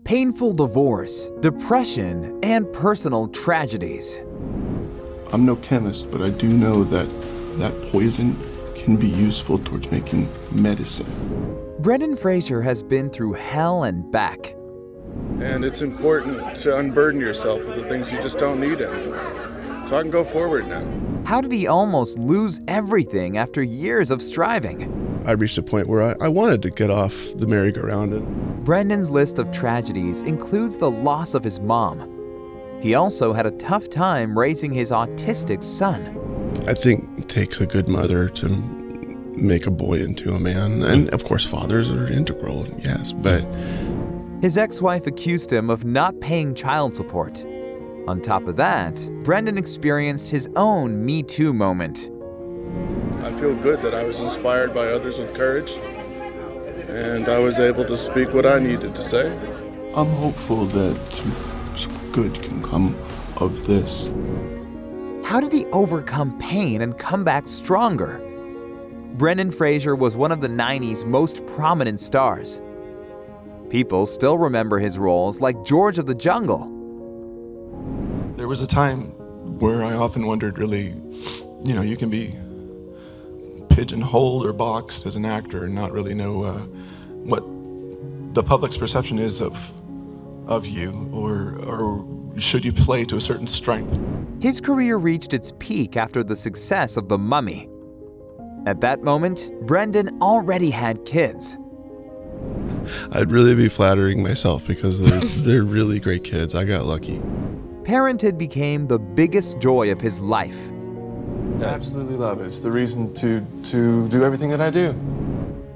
painful divorce, depression, and personal tragedies. I'm no chemist, but I do know that poison can be useful towards making medicine. Brendan Fraser has been through hell and back. And it's important to unburden yourself of the things you just don't need anymore. So I can go forward now. How did he almost lose everything after years of striving? I reached a point where I wanted to get off the merry-go-round. Brendan's list of tragedies includes the loss of his mom. He also had a tough time raising his autistic son. I think it takes a good mother to make a boy into a man. And of course, fathers are integral, yes, but... His ex-wife accused him of not paying child support. On top of that, Brendan experienced his own MeToo moment. I feel good that I was inspired by others with courage, and I was able to speak what I needed to say. I'm hopeful that some good can come of this. How did he overcome pain and come back stronger? Brendan Fraser was one of the 90s most prominent stars. People still remember his roles like George of the Jungle. There was a time where I often wondered, really, you can be pigeonholed or boxed as an actor and not really know what the public's perception is of you, or should you play to a certain strength. His career reached its peak after the success of The Mummy. At that moment, Brendan already had kids. I'd really be flattering myself because they're really great kids. I got lucky. Parenthood became the biggest joy of his life. I absolutely love it. It's the reason to do everything that I do.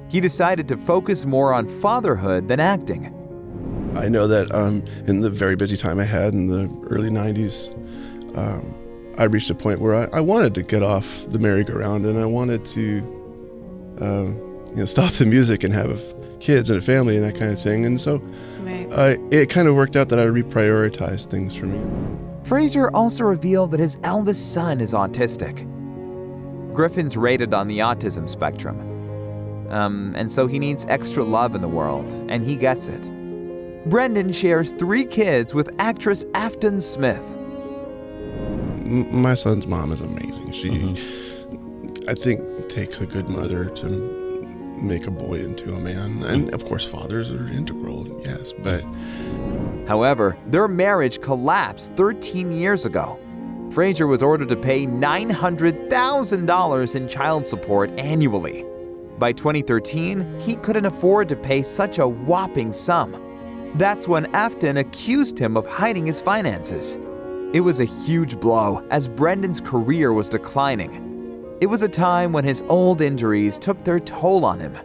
He decided to focus more on fatherhood than acting. I know that in the very busy time I had in the early 90s, I reached a point where I wanted to get off the merry-go-round and I wanted to stop the music and have kids and a family and that kind of thing. And so it kind of worked out that I reprioritized things for me. Fraser also revealed that his eldest son is autistic. Griffin's rated on the autism spectrum. And so he needs extra love in the world, and he gets it. Brendan shares 3 kids with actress Afton Smith. My son's mom is amazing. I think it takes a good mother to make a boy into a man. And of course, fathers are integral, yes, but... However, their marriage collapsed 13 years ago. Fraser was ordered to pay $900,000 in child support annually. By 2013, he couldn't afford to pay such a whopping sum. That's when Afton accused him of hiding his finances. It was a huge blow as Brendan's career was declining. It was a time when his old injuries took their toll on him.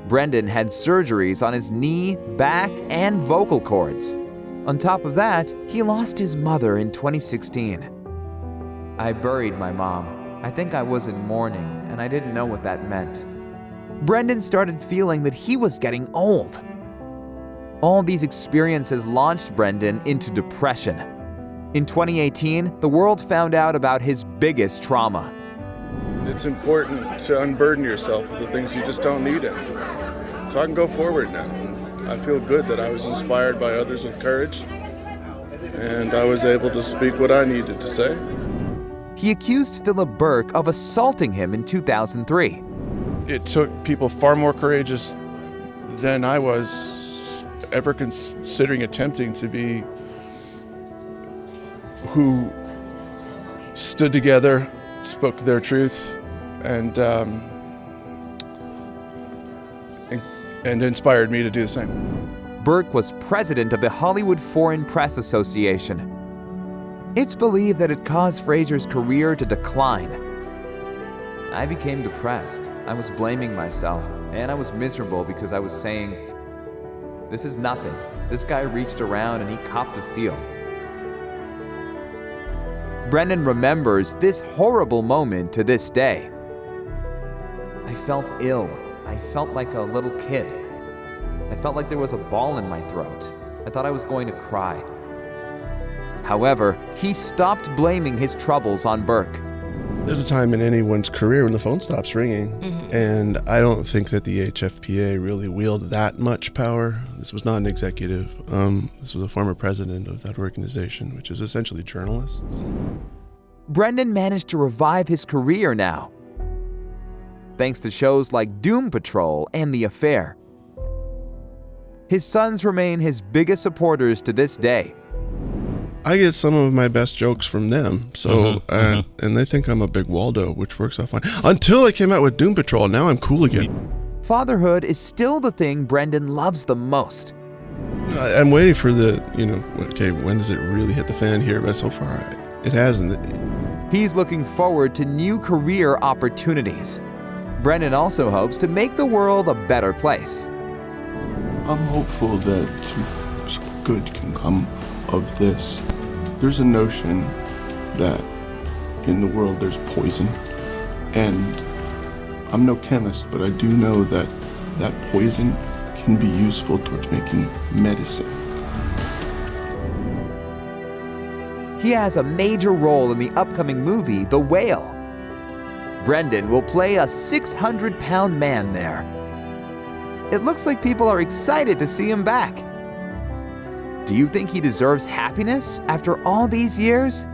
Brendan had surgeries on his knee, back, and vocal cords. On top of that, he lost his mother in 2016. I buried my mom. I think I was in mourning, and I didn't know what that meant. Brendan started feeling that he was getting old. All these experiences launched Brendan into depression. In 2018, the world found out about his biggest trauma. It's important to unburden yourself of the things you just don't need anymore. So I can go forward now. I feel good that I was inspired by others with courage, and I was able to speak what I needed to say. He accused Philip Burke of assaulting him in 2003. It took people far more courageous than I was ever considering attempting to be, who stood together, spoke their truth, and inspired me to do the same. Burke was president of the Hollywood Foreign Press Association. It's believed that it caused Fraser's career to decline. I became depressed. I was blaming myself, and I was miserable because I was saying, this is nothing. This guy reached around and he copped a feel. Brendan remembers this horrible moment to this day. I felt ill. I felt like a little kid. I felt like there was a ball in my throat. I thought I was going to cry. However, he stopped blaming his troubles on Burke. There's a time in anyone's career when the phone stops ringing, and I don't think that the HFPA really wielded that much power. This was not an executive. This was a former president of that organization, which is essentially journalists. Brendan managed to revive his career now, thanks to shows like Doom Patrol and The Affair. His sons remain his biggest supporters to this day. I get some of my best jokes from them, so and they think I'm a big Waldo, which works out fine. Until I came out with Doom Patrol, now I'm cool again. Fatherhood is still the thing Brendan loves the most. I'm waiting for the, okay, when does it really hit the fan here? But so far, it hasn't. He's looking forward to new career opportunities. Brendan also hopes to make the world a better place. I'm hopeful that some good can come of this. There's a notion that in the world there's poison, and I'm no chemist, but I do know that that poison can be useful towards making medicine. He has a major role in the upcoming movie, The Whale. Brendan will play a 600-pound man there. It looks like people are excited to see him back. Do you think he deserves happiness after all these years?